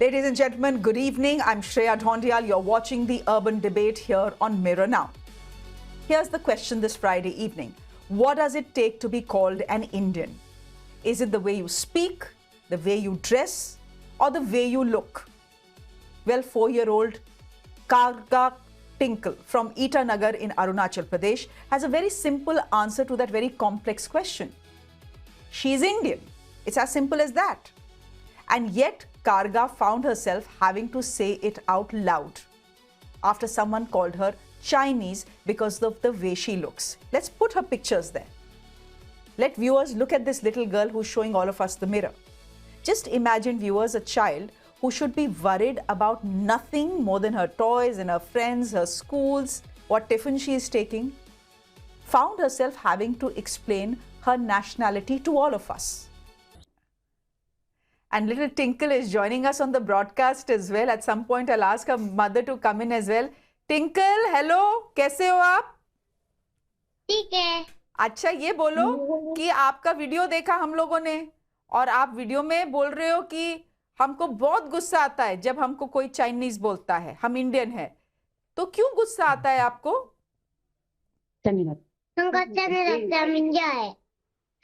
Ladies and gentlemen, good evening. I'm Shreya Dhondial. You're watching the Urban Debate here on Mirror Now. Here's the question this Friday evening. What does it take to be called an Indian? Is it the way you speak, the way you dress, or the way you look? Well, 4-year-old Karga Tinkle from Itanagar in Arunachal Pradesh has a very simple answer to that very complex question. She's Indian. It's as simple as that. And yet, Karga found herself having to say it out loud after someone called her Chinese because of the way she looks. Let's put her pictures there. Let viewers look at this little girl who's showing all of us the mirror. Just imagine, viewers, a child who should be worried about nothing more than her toys and her friends, her schools, what tiffin she is taking, found herself having to explain her nationality to all of us. And little Tinkle is joining us on the broadcast as well. At some point, I'll ask her mother to come in as well. Tinkle, hello, कैसे हो आप? ठीक है। अच्छा, ये बोलो कि आपका वीडियो देखा हम लोगों ने और आप वीडियो में बोल रहे हो कि हमको बहुत गुस्सा आता है जब हमको कोई चाइनीज बोलता है, हम इंडियन है, तो क्यों गुस्सा आता है आपको? हमको अच्छा नहीं लगता, हम इंडिया है।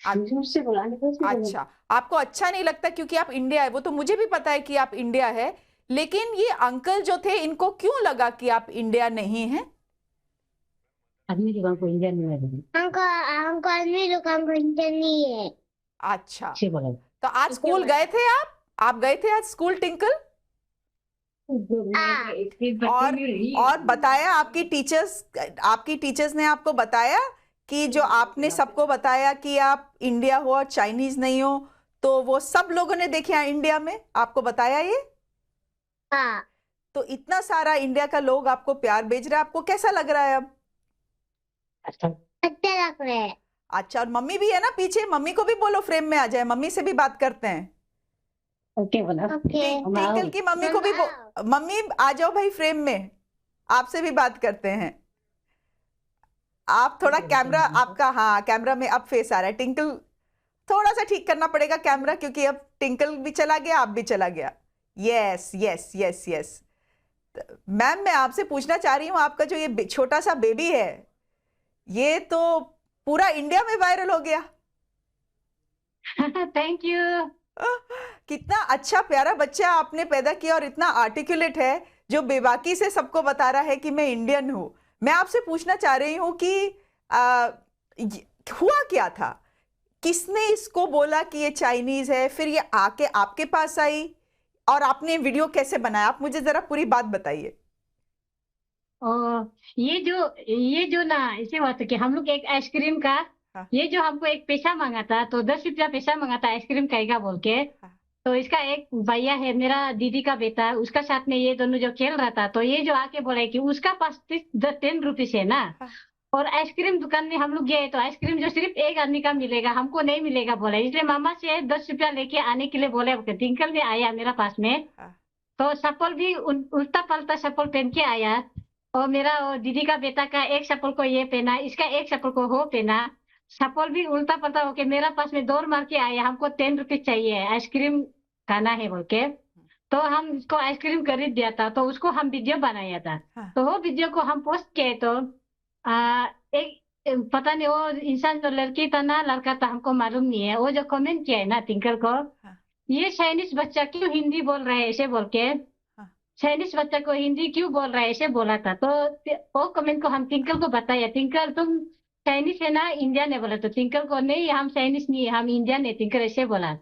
अच्छा, आपको अच्छा नहीं लगता क्योंकि आप इंडिया है, वो तो मुझे भी पता है कि आप इंडिया है, लेकिन ये अंकल जो थे इनको क्यों लगा कि आप इंडिया नहीं हैं? हमको हमको आदमी लोग हमको इंडिया नहीं है। अच्छा, तो आज स्कूल गए थे आप गए थे आज स्कूल, टिंकल? और बताया आपकी टीचर्स ने आपको बताया कि जो आपने सबको बताया कि आप इंडिया हो और चाइनीज नहीं हो, तो वो सब लोगों ने देखे हैं इंडिया में, आपको बताया ये? हाँ। तो इतना सारा इंडिया का लोग आपको प्यार भेज रहा है, आपको कैसा लग रहा है अब? अच्छा लग रहा है। अच्छा, और मम्मी भी है ना पीछे, मम्मी को भी बोलो फ्रेम में आ जाए, मम्मी से भी बात करते हैं। ओके। टिंकल की मम्मी को भी मम्मी आ जाओ भाई फ्रेम में, आपसे भी बात करते हैं। आप थोड़ा कैमरा आपका, हाँ कैमरा में अब फेस आ रहा है। टिंकल थोड़ा सा ठीक करना पड़ेगा कैमरा, क्योंकि अब टिंकल भी चला गया, आप भी चला गया। Yes yes yes yes. Ma'am, मैं आपसे पूछना चाह रही हूँ, आपका जो ये छोटा सा बेबी है, ये तो पूरा इंडिया में वायरल हो गया। Thank you. कितना अच्छा प्यारा बच्चा आपने पैदा किया और इतना आर्टिकुलेट है, जो बेबाकी से सबको बता रहा है कि मैं इंडियन हूं। मैं आपसे पूछना चाह रही हूं कि हुआ क्या था, किसने इसको बोला कि ये चाइनीज है, फिर ये आके आपके पास आई और आपने वीडियो कैसे बनाया? आप मुझे जरा पूरी बात बताइए। ये जो ना इसे बात कि हम लोग एक आइसक्रीम का, हाँ। ये जो हमको एक पैसा मांगा था, तो 10 रुपया पैसा मांगा था आइसक्रीम खाएगा बोल के। हाँ। तो इसका एक भैया है, मेरा दीदी का बेटा, उसका साथ में ये दोनों जो खेल रहा था, तो ये जो आके बोला कि उसका पास 10 रुपीस है ना। हाँ। और आइसक्रीम दुकान में हम लोग गए तो आइसक्रीम जो सिर्फ एक आदमी का मिलेगा, हमको नहीं मिलेगा बोला, इसलिए मामा से 10 रुपया लेके आने के लिए बोले। टिंकल भी आया मेरा पास में, तो चप्पल भी उल्टा पलटा चप्पल पहन के आया, और मेरा दीदी का बेटा का एक चप्पल को ये पहना, इसका एक चप्पल को हो पहना, चप्पल भी उल्टा पलटा होके मेरा पास में दौड़ मार के आया, हमको 10 रुपीज चाहिए, आइसक्रीम खाना है बोल के। तो हम इसको आइसक्रीम खरीद दिया था, तो उसको हम वीडियो बनाया था। तो वो वीडियो को हम पोस्ट किए, तो एक पता नहीं वो इंसान जो लड़की था ना लड़का था, हमको मालूम नहीं है, वो जो कमेंट किया है ना टिंकल को, ये चाइनीज बच्चा क्यों हिंदी बोल रहा है ऐसे बोल के, चाइनीज बच्चा को हिंदी क्यों बोल रहा है ऐसे बोला था। तो वो कमेंट को हम टिंकल को बताया, टिंकल तुम चाइनीज है ना, इंडियन है बोला। तो टिंकल को नहीं, हम चाइनीज नहीं है, हम इंडियन है, टिंकल ऐसे बोला।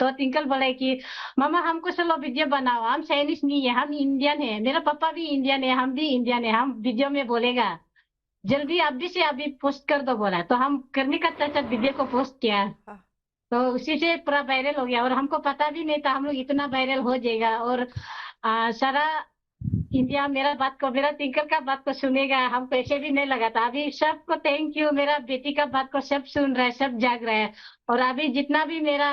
तो टिंकल बोला कि मामा हमको चलो वीडियो बनाओ, हम चाइनीज नहीं है, हम इंडियन है, मेरा पापा भी इंडियन है, हम भी इंडियन है, हम वीडियो में बोलेगा, जल्दी अभी से अभी पोस्ट कर दो बोला। तो हम करने का चाचा वीडियो को पोस्ट किया, तो उसी से पूरा वायरल हो गया। और हमको पता भी नहीं था हम लोग इतना वायरल हो जाएगा, और सारा इंडिया मेरा बात को, मेरा टिंकल का बात को सुनेगा, हमको ऐसे भी नहीं लगा था। अभी सबको थैंक यू, मेरा बेटी का बात को सब सुन रहा है, सब जाग रहा है। और अभी जितना भी मेरा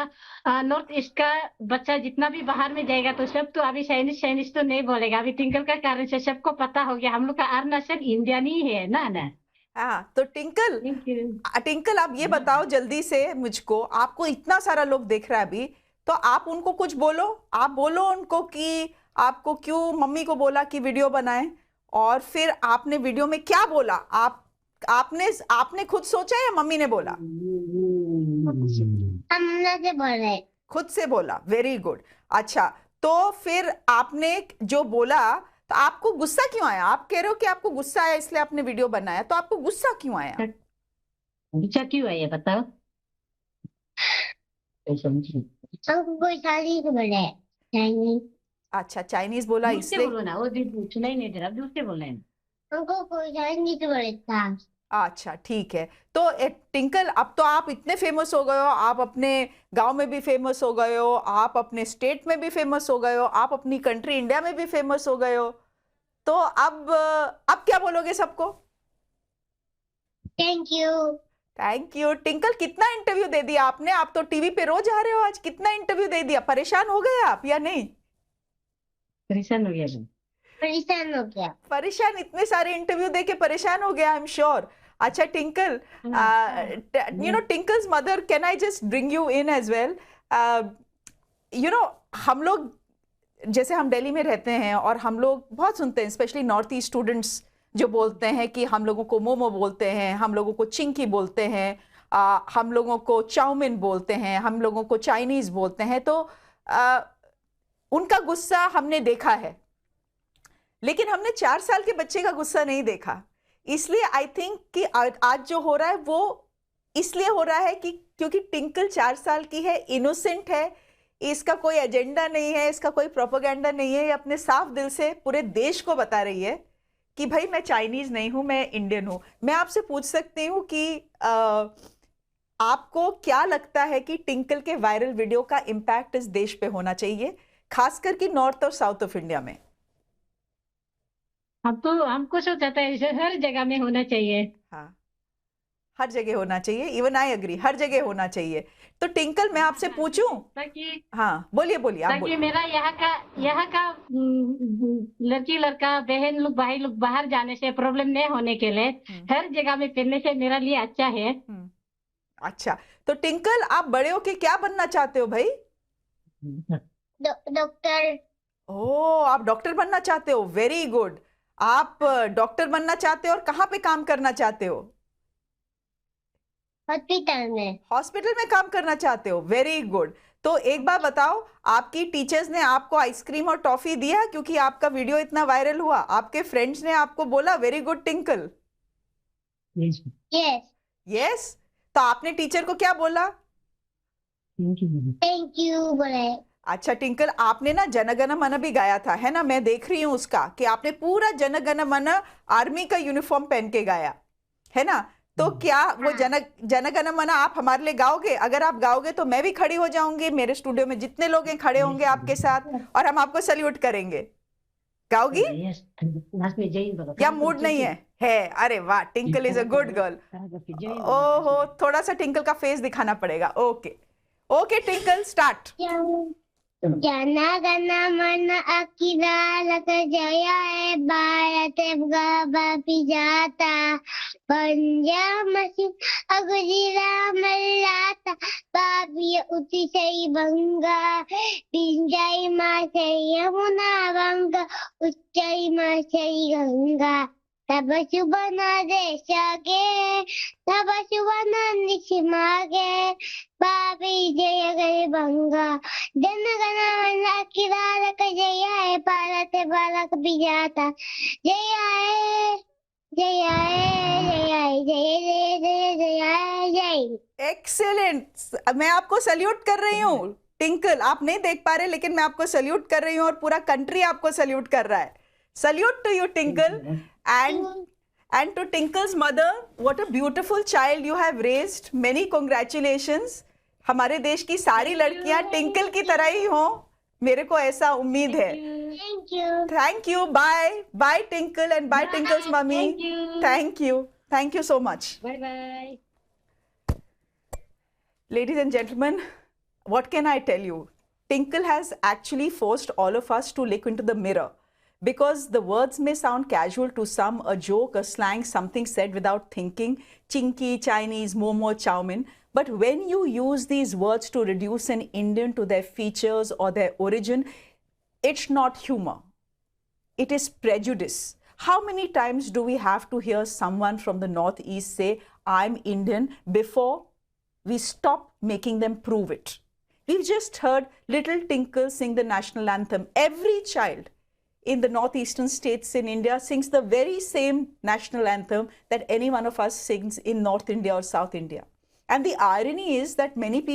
नॉर्थ ईस्ट का बच्चा जितना भी बाहर में जाएगा, तो सब तो अभी चाइनीज तो नहीं बोलेगा। अभी टिंकल का कारण से सबको पता हो गया हम लोग का अरुणाचल इंडियन ही है ना। हाँ, तो टिंकल आप ये बताओ जल्दी से मुझको, आपको इतना सारा लोग देख रहा है अभी, तो आप उनको कुछ बोलो, आप बोलो उनको कि आपको क्यों मम्मी को बोला कि वीडियो बनाएं, और फिर आपने वीडियो में क्या बोला, आपने खुद सोचा या मम्मी ने बोला? हमने से बोले। खुद से बोला, वेरी गुड। अच्छा, तो फिर आपने जो बोला, तो आपको गुस्सा क्यों आया? आप कह रहे हो कि आपको गुस्सा आया इसलिए आपने वीडियो बनाया, तो आपको गुस्सा क्यों आया? गुस्सा क्यों आया बताओ? हमको कोई चाइनीज बोले, चाइनीज। अच्छा, चाइनीज बोला दूर से इसलिए। बोलो ना, वो सुनाई नहीं दे रहा, दूर से बोल रहे हैं। हमको कोई चाइनीज बोले था। अच्छा, ठीक है। तो टिंकल, अब तो आप इतने फेमस हो गए हो, आप अपने गांव में भी फेमस हो गए हो, आप अपने स्टेट में भी फेमस हो गए हो, आप अपनी कंट्री इंडिया में भी फेमस हो गए हो, तो अब क्या बोलोगे सबको? Thank you. Thank you. Tinkle, कितना इंटरव्यू दे दिया आपने? आप तो टीवी पे रोज आ रहे हो, आज कितना इंटरव्यू दे दिया? परेशान हो गए आप या नहीं? परेशान हो गया तुम? परेशान हो गया। परेशान, इतने सारे इंटरव्यू दे के परेशान हो गया, आई एम श्योर। अच्छा Tinkle, Tinkle's mother, can I just bring you in as well? हम लोग, जैसे हम दिल्ली में रहते हैं और हम लोग बहुत सुनते हैं, स्पेशली नॉर्थ ईस्ट स्टूडेंट्स जो बोलते हैं कि हम लोगों को मोमो बोलते हैं, हम लोगों को चिंकी बोलते हैं, हम लोगों को चाउमीन बोलते हैं, हम लोगों को चाइनीज बोलते हैं। तो उनका गुस्सा हमने देखा है, लेकिन हमने 4 साल के बच्चे का गुस्सा नहीं देखा। इसलिए आई थिंक कि आज जो हो रहा है वो इसलिए हो रहा है कि क्योंकि टिंकल 4 साल की है, इनोसेंट है, इसका कोई एजेंडा नहीं है, इसका कोई प्रोपेगेंडा नहीं है, ये अपने साफ दिल से पूरे देश को बता रही है कि भाई मैं चाइनीज नहीं हूं, मैं इंडियन हूं। मैं आपसे पूछ सकती हूँ कि आपको क्या लगता है कि टिंकल के वायरल वीडियो का इम्पैक्ट इस देश पे होना चाहिए, खासकर कि नॉर्थ और साउथ ऑफ इंडिया में? अब तो हमको सोचा था ऐसे हर जगह में होना चाहिए। हाँ, हर जगह होना चाहिए, इवन आई एग्री, हर जगह होना चाहिए। तो टिंकल, मैं आपसे पूछूं? ताकि हाँ, बोलिए बोलिए, आप ताकि बोलिए। मेरा यहाँ का लड़की लड़का बहन लोग भाई लोग बाहर जाने से प्रॉब्लम नहीं होने के लिए हर जगह में पहनने से मेरा लिए अच्छा है। अच्छा, तो टिंकल, आप बड़े होके क्या बनना चाहते हो भाई? डॉक्टर। ओह, आप डॉक्टर बनना चाहते हो, वेरी गुड। आप डॉक्टर बनना चाहते हो और कहाँ पे काम करना चाहते हो? हॉस्पिटल में। हॉस्पिटल में काम करना चाहते हो, वेरी गुड। तो एक बार बताओ, आपकी टीचर्स ने आपको आइसक्रीम और टॉफी दिया क्योंकि आपका वीडियो इतना वायरल हुआ? आपके फ्रेंड्स ने आपको बोला very good tinkle? Yes. Yes. तो आपने टीचर को क्या बोला? थैंक यू बोले। अच्छा टिंकल, आपने ना जन गण मन भी गाया था, है ना? मैं देख रही हूँ उसका कि आपने पूरा जन गण मन आर्मी का यूनिफॉर्म पहन के गाया, है ना? तो क्या वो जन गण मन आप हमारे लिए गाओगे? अगर आप गाओगे तो मैं भी खड़ी हो जाऊंगी, मेरे स्टूडियो में जितने लोग हैं खड़े होंगे आपके साथ, और हम आपको सल्यूट करेंगे। गाओगी या मूड नहीं है? अरे वाह, tinkle is a good girl. ओहो, थोड़ा सा टिंकल का फेस दिखाना पड़ेगा। Okay okay tinkle, start. Jana Gana मन अखिलालक जया है भारत बापी जाता पंजाब मसीन अगुजीरा मल्लाता बापी उति सही बंगा पिंजाई माँ सही यमुना गंगा उच्चाई माँ सही गंगा तब सुबना देशागे तब सुबना निशिमागे बापी जय गए बंगा जन गण मन अखिलालक जय है भारत बालक विजाता जय आए जय आए जय आए जय जय जय जय आए जय। एक्सेलेंट, मैं आपको सल्यूट कर रही हूँ टिंकल। आप नहीं देख पा रहे लेकिन मैं आपको सल्यूट कर रही हूँ और पूरा कंट्री आपको सल्यूट कर रहा है। Salute to you Tinkle, and to Tinkle's mother, what a beautiful child you have raised. Many congratulations. हमारे देश की सारी लड़कियां टिंकल की तरह ही हों, मेरे को ऐसा उम्मीद है। Thank you, bye bye Tinkle and bye Tinkle's mummy. Thank you so much. Bye bye. Ladies and gentlemen, what can I tell you? Tinkle has actually forced all of us to look into the mirror, because the words may sound casual to some, a joke, a slang, something said without thinking, chinky, Chinese, momo, chowmin. But when you use these words to reduce an Indian to their features or their origin, it's not humor. It is prejudice. How many times do we have to hear someone from the Northeast say, I'm Indian, before we stop making them prove it? We've just heard little Tinkle sing the national anthem. Every child in the northeastern states in India sings the very same national anthem that any one of us sings in North India or South India. And the irony is that many of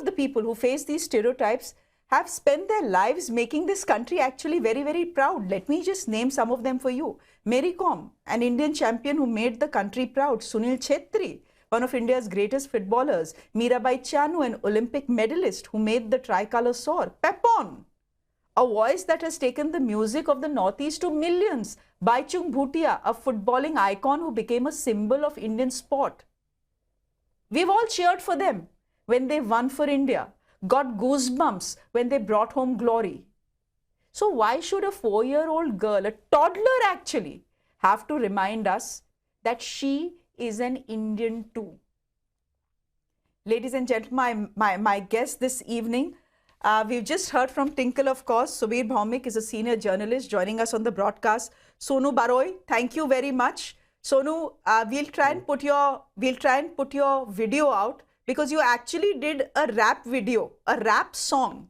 the people who face these stereotypes have spent their lives making this country actually very, very proud. Let me just name some of them for you. Mary Kom, an Indian champion who made the country proud. Sunil Chhetri, one of India's greatest footballers. Mirabai Chanu, an Olympic medalist who made the tricolour soar. Pepon, a voice that has taken the music of the Northeast to millions. Baichung Bhutia, a footballing icon who became a symbol of Indian sport. We've all cheered for them when they won for India, got goosebumps when they brought home glory. So why should a 4-year-old girl, a toddler actually, have to remind us that she is an Indian too? Ladies and gentlemen, my guest this evening, we've just heard from Tinkle, of course. Subir Bhaumik is a senior journalist joining us on the broadcast. Sonu Baroi, thank you very much. Sonu, we'll try and put your video out, because you actually did a rap video, a rap song,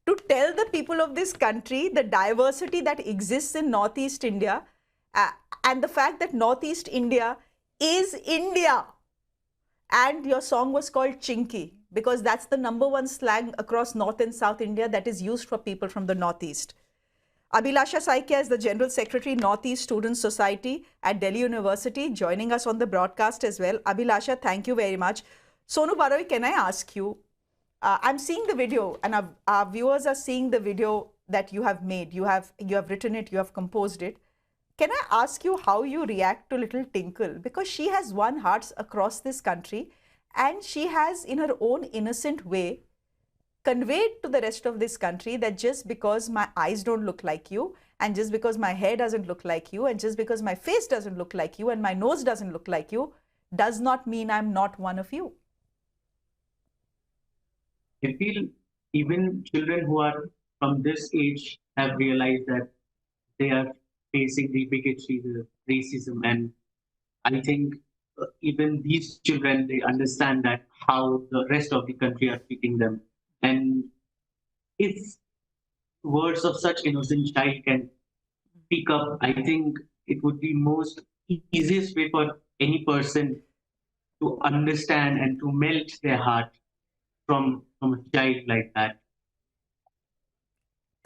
to tell the people of this country the diversity that exists in Northeast India, and the fact that Northeast India is India. And your song was called Chinky, because that's the #1 slang across North and South India that is used for people from the Northeast. Abhilasha Saikia is the General Secretary, Northeast Student Society at Delhi University, joining us on the broadcast as well. Abhilasha, thank you very much. Sonu Baroi, can I ask you, I'm seeing the video, and our viewers are seeing the video that you have made. You have written it, you have composed it. Can I ask you how you react to little Tinkle? Because she has won hearts across this country, and she has, in her own innocent way, conveyed to the rest of this country that just because my eyes don't look like you, and just because my hair doesn't look like you, and just because my face doesn't look like you, and my nose doesn't look like you, does not mean I'm not one of you. I feel even children who are from this age have realized that they are facing the bigotry, the racism, and I think even these children, they understand that how the rest of the country are treating them. And if words of such innocent child can speak up, I think it would be most easiest way for any person to understand and to melt their heart from a child like that.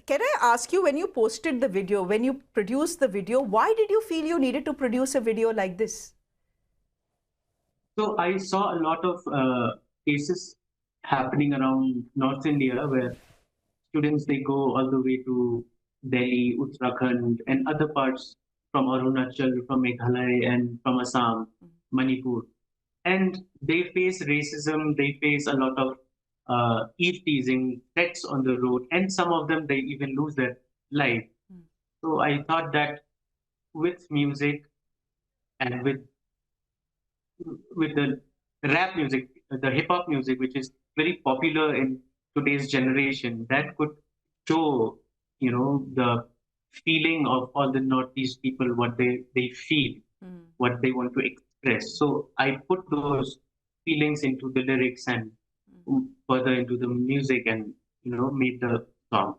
Can I ask you, when you posted the video, when you produced the video, why did you feel you needed to produce a video like this? So I saw a lot of cases happening around North India where students, they go all the way to Delhi, Uttarakhand, and other parts from Arunachal, from Meghalaya, and from Assam, Manipur. And they face racism, they face a lot of eve teasing, threats on the road, and some of them, they even lose their life. So I thought that with music and with the rap music, the hip hop music, which is very popular in today's generation, that could show, the feeling of all the Northeast people, what they feel, what they want to express. So I put those feelings into the lyrics and further into the music, and made the song.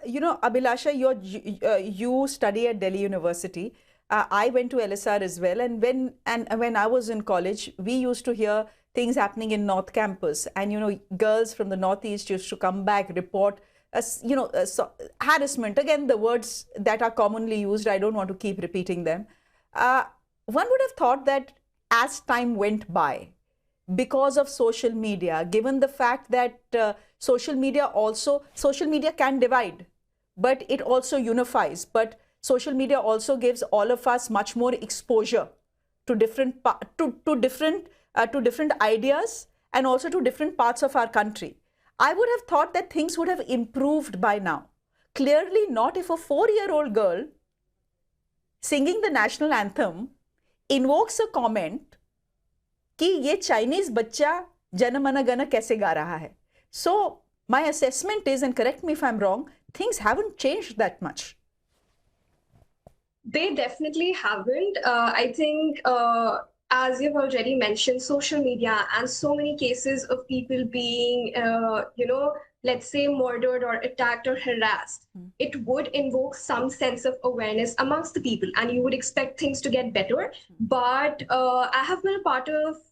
Abhilasha, you study at Delhi University. I went to LSR as well, and when I was in college, we used to hear things happening in North Campus, and girls from the Northeast used to come back, report, harassment. Again, the words that are commonly used, I don't want to keep repeating them. One would have thought that as time went by, because of social media, given the fact that social media can divide, but it also unifies. But social media also gives all of us much more exposure to different ideas, and also to different parts of our country. I would have thought that things would have improved by now. Clearly not if a 4-year-old girl singing the national anthem invokes a comment कि ये Chinese बच्चा जन मन गण कैसे गा रहा है. So my assessment is, and correct me if I'm wrong, things haven't changed that much. They definitely haven't. I think, as you've already mentioned, social media and so many cases of people being, let's say murdered or attacked or harassed, it would invoke some sense of awareness amongst the people, and you would expect things to get better. But I have been a part of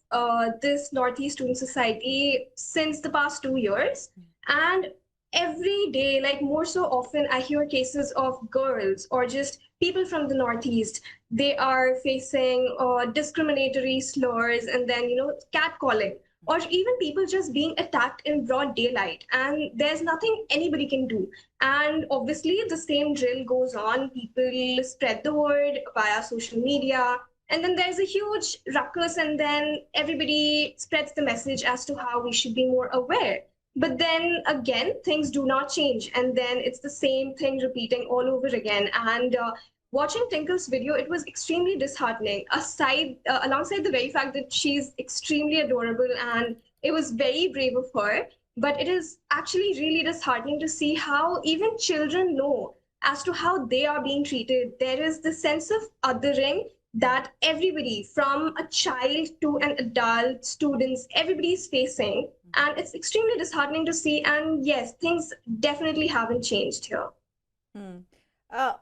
this Northeast Student Society since the past 2 years, and every day, like more so often, I hear cases of girls or just people from the Northeast. They are facing discriminatory slurs, and then catcalling, or even people just being attacked in broad daylight, and there's nothing anybody can do. And obviously the same drill goes on. People spread the word via social media, and then there's a huge ruckus, and then everybody spreads the message as to how we should be more aware. But then again, things do not change, and then it's the same thing repeating all over again. And watching Tinkle's video, it was extremely disheartening. Alongside the very fact that she's extremely adorable, and it was very brave of her, but it is actually really disheartening to see how even children know as to how they are being treated. There is the sense of othering that everybody, from a child to an adult, students, everybody is facing. And it's extremely disheartening to see. And yes, things definitely haven't changed here.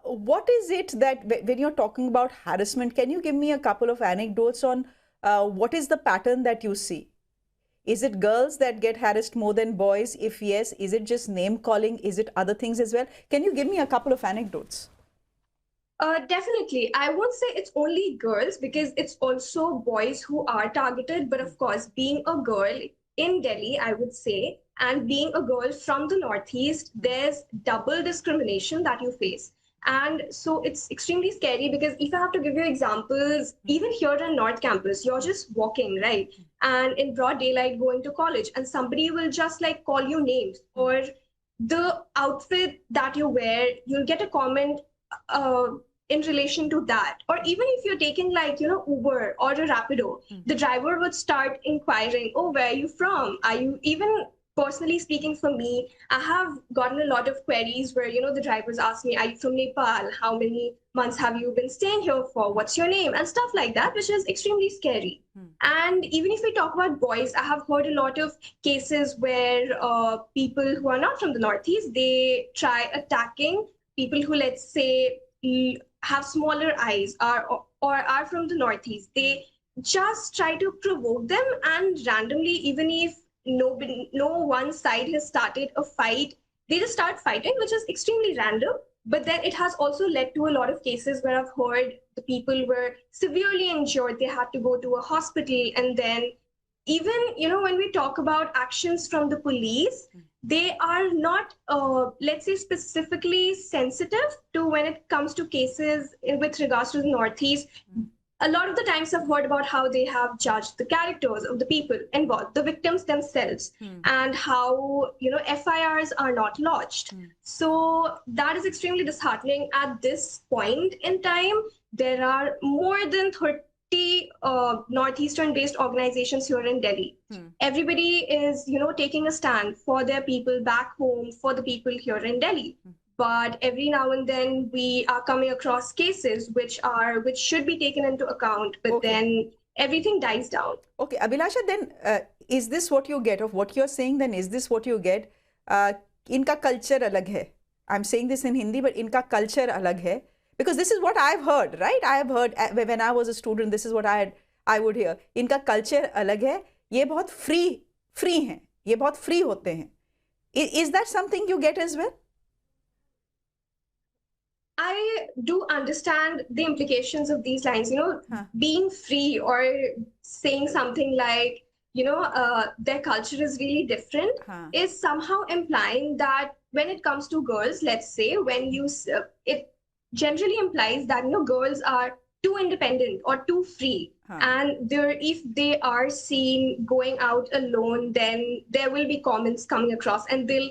What is it that when you're talking about harassment, can you give me a couple of anecdotes on what is the pattern that you see? Is it girls that get harassed more than boys? If yes, is it just name calling? Is it other things as well? Can you give me a couple of anecdotes? Definitely. I won't say it's only girls, because it's also boys who are targeted. But of course, being a girl in Delhi, I would say, and being a girl from the Northeast, there's double discrimination that you face. And so it's extremely scary, because if I have to give you examples, even here in North Campus, you're just walking, right? And in broad daylight going to college, and somebody will just like call you names, or the outfit that you wear, you'll get a comment in relation to that. Or even if you're taking like, Uber or a Rapido, the driver would start inquiring, oh, where are you from? Are you, even personally speaking for me, I have gotten a lot of queries where, the drivers ask me, are you from Nepal? How many months have you been staying here for? What's your name? And stuff like that, which is extremely scary. And even if we talk about boys, I have heard a lot of cases where people who are not from the Northeast, they try attacking people who, let's say, have smaller eyes or are from the Northeast. They just try to provoke them, and randomly, even if no one side has started a fight, they just start fighting, which is extremely random. But then it has also led to a lot of cases where I've heard the people were severely injured. They had to go to a hospital. And then even, when we talk about actions from the police, they are not, let's say, specifically sensitive to when it comes to cases with regards to the Northeast. A lot of the times I've heard about how they have judged the characters of the people involved, the victims themselves, and how, FIRs are not lodged. So that is extremely disheartening. At this point in time, there are more than 30 Northeastern-based organizations here in Delhi. Everybody is, taking a stand for their people back home, for the people here in Delhi. But every now and then we are coming across cases which should be taken into account, but then everything dies down. Okay, Abhilasha, then is this what you get of what you're saying? Then is this what you get? Inka culture alag hai. I'm saying this in Hindi, but inka culture alag hai. Because this is what I've heard, right? I have heard when I was a student, this is what I would hear. Inka culture alag hai. ये बहुत free हैं. ये बहुत free होते हैं. Is that something you get as well? I do understand the implications of these lines, being free, or saying something like, their culture is really different, is somehow implying that when it comes to girls, let's say, it generally implies that, girls are too independent or too free. And if they are seen going out alone, then there will be comments coming across, and they'll,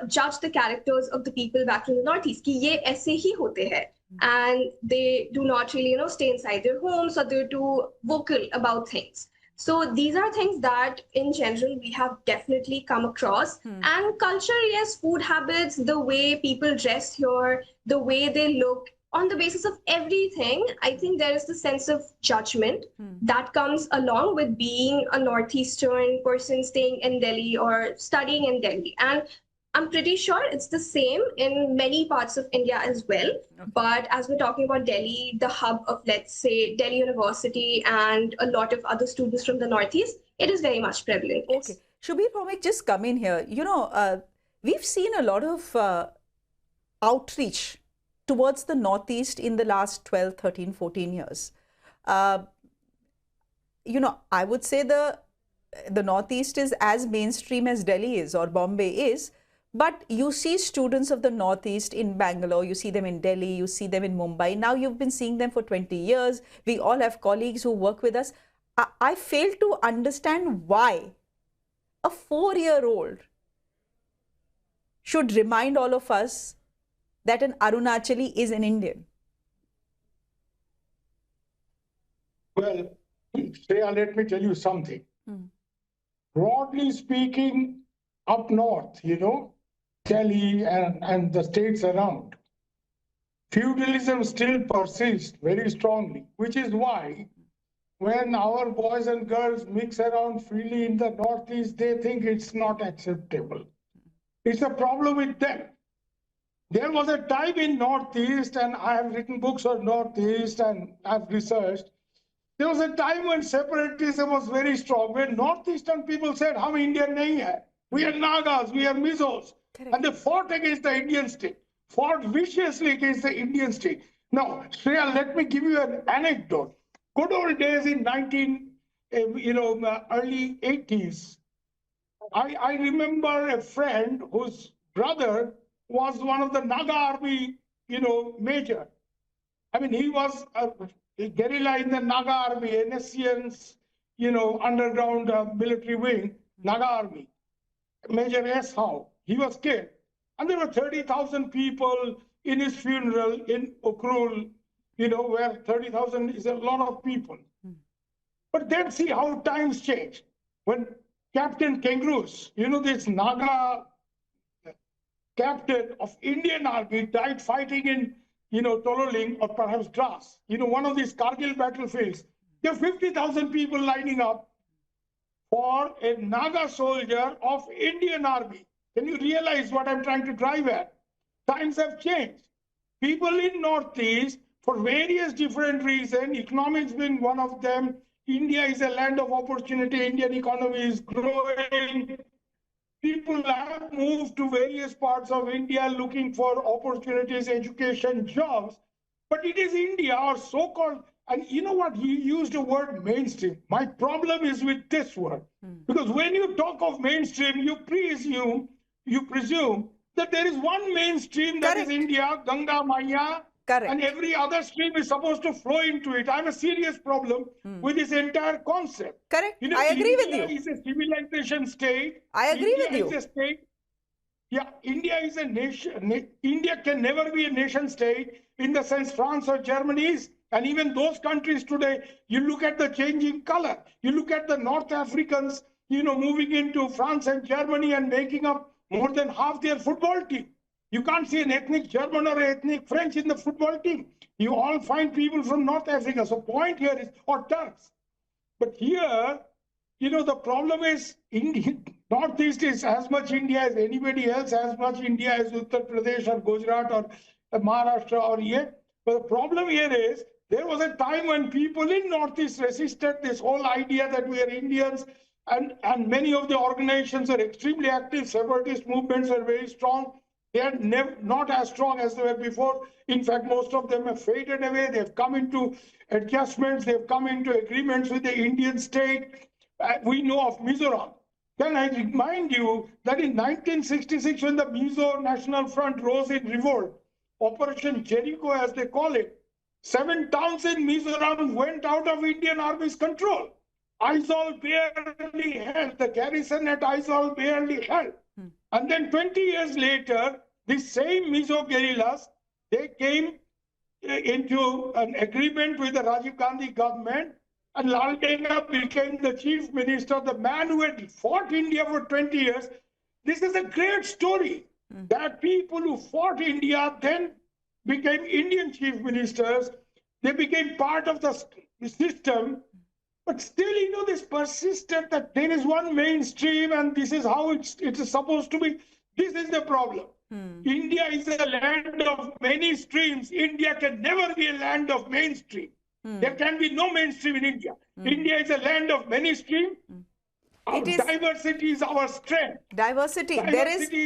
judge the characters of the people back in the Northeast. Ki ye aise hi hote hai. And they do not really, stay inside their homes, or they're too vocal about things. So these are things that in general we have definitely come across. And culture, yes, food habits, the way people dress here, the way they look, on the basis of everything, I think there is the sense of judgment that comes along with being a Northeastern person staying in Delhi or studying in Delhi. And I'm pretty sure it's the same in many parts of India as well. But as we're talking about Delhi, the hub of, let's say, Delhi University and a lot of other students from the Northeast, it is very much prevalent. Okay. Shubir Bhaumik, just come in here. We've seen a lot of outreach towards the Northeast in the last 12, 13, 14 years. I would say the Northeast is as mainstream as Delhi is or Bombay is. But you see students of the Northeast in Bangalore, you see them in Delhi, you see them in Mumbai. Now you've been seeing them for 20 years. We all have colleagues who work with us. I fail to understand why a 4-year-old should remind all of us that an Arunachali is an Indian. Well, Shreya, let me tell you something. Broadly speaking, up north, Delhi and the states around, feudalism still persists very strongly, which is why when our boys and girls mix around freely in the Northeast, they think it's not acceptable. It's a problem with them. There was a time in Northeast, and I have written books on Northeast and I've researched. There was a time when separatism was very strong, when Northeastern people said, "Hum Indian nahi hai. We are Nagas, we are Mizos." Correct. And they fought against the Indian state, fought viciously against the Indian state. Now, Shreya, let me give you an anecdote. Good old days in early 80s, I remember a friend whose brother was one of the Naga army, major. I mean, he was a guerrilla in the Naga army, NSCN's, underground military wing, Naga army. Major S. Howe. He was killed. And there were 30,000 people in his funeral in Ukrul, where 30,000 is a lot of people. But then see how times change. When Captain Kangaroos, this Naga captain of Indian Army died fighting in, Tololing or perhaps Dras, one of these Kargil battlefields. There are 50,000 people lining up for a Naga soldier of Indian Army. Can you realize what I'm trying to drive at? Times have changed. People in Northeast, for various different reasons, economics being one of them, India is a land of opportunity, Indian economy is growing. People have moved to various parts of India looking for opportunities, education, jobs. But it is India, or so-called, and you know what, he used the word mainstream. My problem is with this word. Because when you talk of mainstream, you presume that there is one mainstream that is India, Ganga, Maya, and every other stream is supposed to flow into it. I have a serious problem with this entire concept. Correct. I agree with you. India is a civilization state. I agree with you. India is a state. Yeah, India is a nation. India can never be a nation state in the sense France or Germany is. And even those countries today, you look at the changing color. You look at the North Africans, moving into France and Germany and making up more than half their football team. You can't see an ethnic German or ethnic French in the football team. You all find people from North Africa. So point here is, or Turks. But here, the problem is Northeast is as much India as anybody else, as much India as Uttar Pradesh or Gujarat or Maharashtra or here. But the problem here is, there was a time when people in Northeast resisted this whole idea that we are Indians, and many of the organizations are extremely active. Separatist movements are very strong. They are not as strong as they were before. In fact, most of them have faded away. They've come into adjustments. They've come into agreements with the Indian state. We know of Mizoram. Can I remind you that in 1966, when the Mizo National Front rose in revolt, Operation Jericho, as they call it, 7 towns in Mizoram went out of Indian Army's control. Aizawl barely held. The garrison at Aizawl barely held. And then 20 years later, the same Mizo guerrillas, they came into an agreement with the Rajiv Gandhi government, and Lal Dehga became the chief minister, the man who had fought India for 20 years. This is a great story that people who fought India then became Indian chief ministers. They became part of the system. But still, this persistent that there is one mainstream and this is how it is supposed to be. This is the problem. India is a land of many streams. India can never be a land of mainstream. There can be no mainstream in India. India is a land of many streams. Our diversity is our strength. Diversity.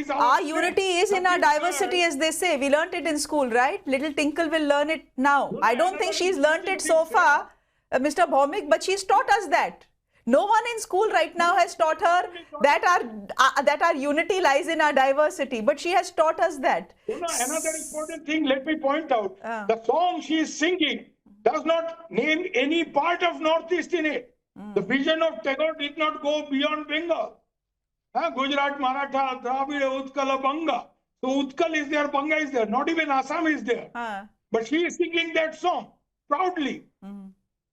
Our unity is in our diversity, as they say. We learnt it in school, right? Little Tinkle will learn it now. I don't think she's learnt it so far, Mr. Bhaumik, but she's taught us that. No one in school right now has taught her that our unity lies in our diversity, but she has taught us that. Another important thing, let me point out. The song she is singing does not name any part of Northeast in it. The vision of Tagore did not go beyond Bengal. Gujarat, Maratha, Dravida, Utkala, Banga. So Utkal is there, Banga is there. Not even Assam is there. But she is singing that song proudly.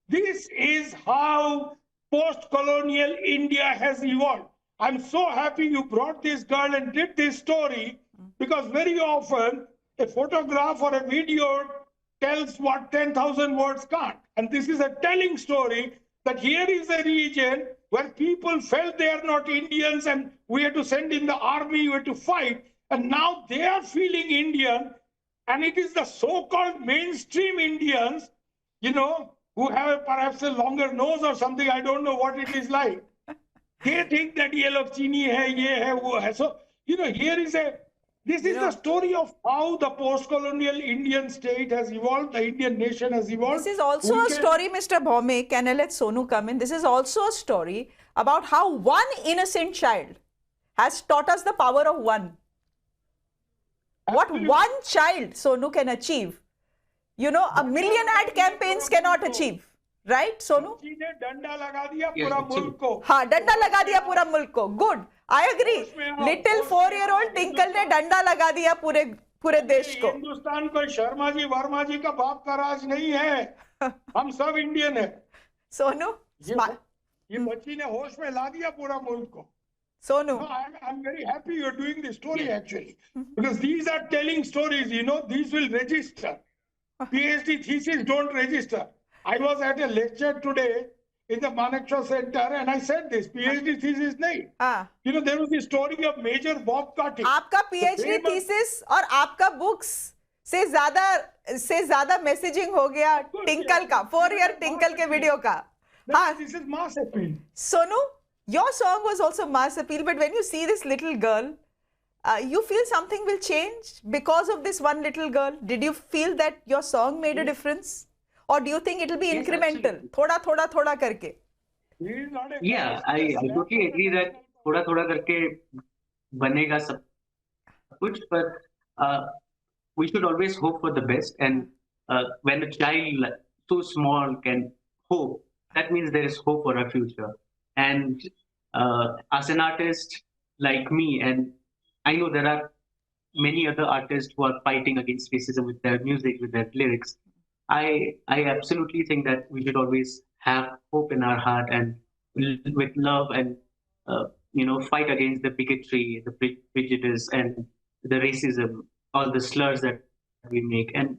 This is how post-colonial India has evolved. I'm so happy you brought this girl and did this story, because very often a photograph or a video tells what 10,000 words can't. And this is a telling story that here is a region where people felt they are not Indians and we had to send in the army, we had to fight. And now they are feeling Indian. And it is the so-called mainstream Indians, who have perhaps a longer nose or something. I don't know what it is like. They think that ye log chini hai, ye hai, wo hai. So, this is the story of how the post-colonial Indian state has evolved, the Indian nation has evolved. This is also a story, Mr. Bhaumik, and I'll let Sonu come in. This is also a story about how one innocent child has taught us the power of one. Absolutely. What one child, Sonu, can achieve, a million ad campaigns cannot achieve. Right, Sonu? Danda laga diya pura mulk ko. Danda laga diya pura mulk ko. Good. I agree. Little 4-year-old Tinkle ne danda laga diya pure desh ko. Hindustan कोई शर्मा जी वर्मा जी का बाप का राज नहीं है. हम सब Indian है. Sonu? ये बच्ची ने होश में ला दिया पूरा मुल्क को. Sonu? No, I'm very happy you're doing this story actually. Because these are telling stories, these will register. PhD thesis don't register. I was at a lecture today in the Manekshaw Center and I said this, PhD thesis nahi. There was the story of Major Bob Cutting. आपका PhD thesis और आपका books से ज़्यादा messaging हो गया Tinkle का, 4-year Tinkle के video का. This is mass appeal. Sonu, your song was also mass appeal, but when you see this little girl, you feel something will change because of this one little girl? Did you feel that your song made a difference? Or do you think it will be incremental? Thoda karke? Yeah, I totally agree that thoda karke banega sab kuch, but we should always hope for the best. And when a child so small can hope, that means there is hope for our future. And as an artist like me, and I know there are many other artists who are fighting against racism with their music, with their lyrics. I absolutely think that we should always have hope in our heart and with love and fight against the bigotry, the prejudice, and the racism, all the slurs that we make. And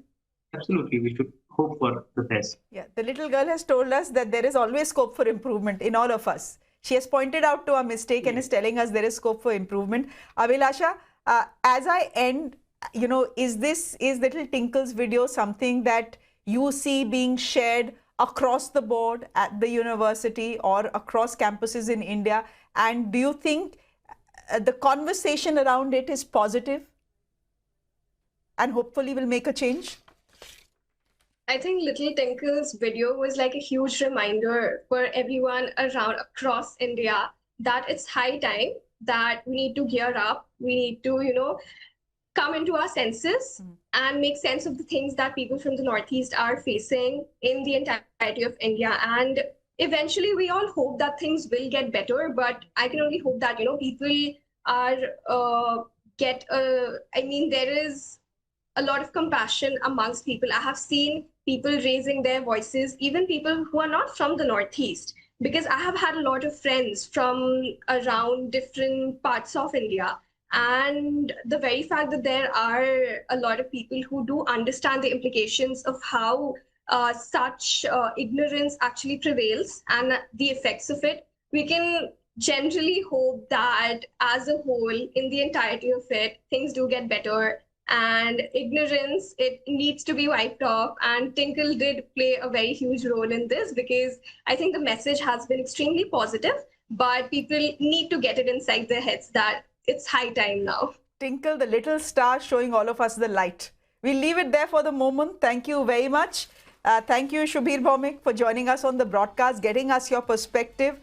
absolutely, we should hope for the best. Yeah, the little girl has told us that there is always scope for improvement in all of us. She has pointed out to our mistake and is telling us there is scope for improvement. Abhilasha, as I end, is little Tinkle's video something that you see being shared across the board at the university or across campuses in India? And do you think the conversation around it is positive and hopefully will make a change? I think little Tinkle's video was like a huge reminder for everyone across India that it's high time that we need to gear up. We need to, come into our senses and make sense of the things that people from the Northeast are facing in the entirety of India. And eventually we all hope that things will get better, but I can only hope that, people are, there is a lot of compassion amongst people. I have seen people raising their voices, even people who are not from the Northeast, because I have had a lot of friends from around different parts of India. And the very fact that there are a lot of people who do understand the implications of how such ignorance actually prevails and the effects of it, we can generally hope that as a whole, in the entirety of it, things do get better and ignorance, it needs to be wiped off. And Tinkle did play a very huge role in this, because I think the message has been extremely positive, but people need to get it inside their heads that it's high time now. Tinkle, the little star showing all of us the light. We'll leave it there for the moment. Thank you very much. Thank you, Shubhir Bhaumik, for joining us on the broadcast, getting us your perspective.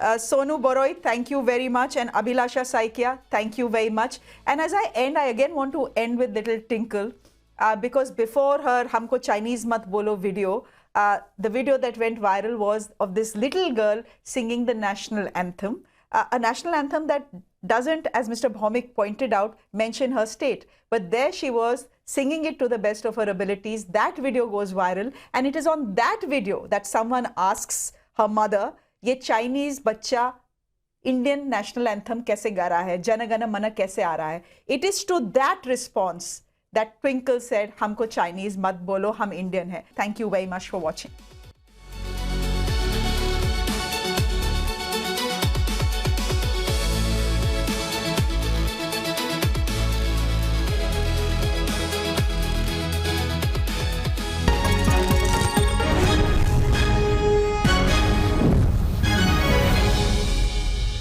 Sonu Boroi, thank you very much. And Abhilasha Saikia, thank you very much. And as I end, I again want to end with little Tinkle, because before her Humko Chinese Mat Bolo video, the video that went viral was of this little girl singing the national anthem, a national anthem that doesn't, as Mr. Bhaumik pointed out, mention her state. But there she was singing it to the best of her abilities. That video goes viral. And it is on that video that someone asks her mother, ये Chinese बच्चा Indian national anthem कैसे गा रहा है, जन गण मन कैसे आ रहा है. It is to that response that Twinkle said, हमको चाइनीज मत बोलो, हम इंडियन है. Thank you very much for watching.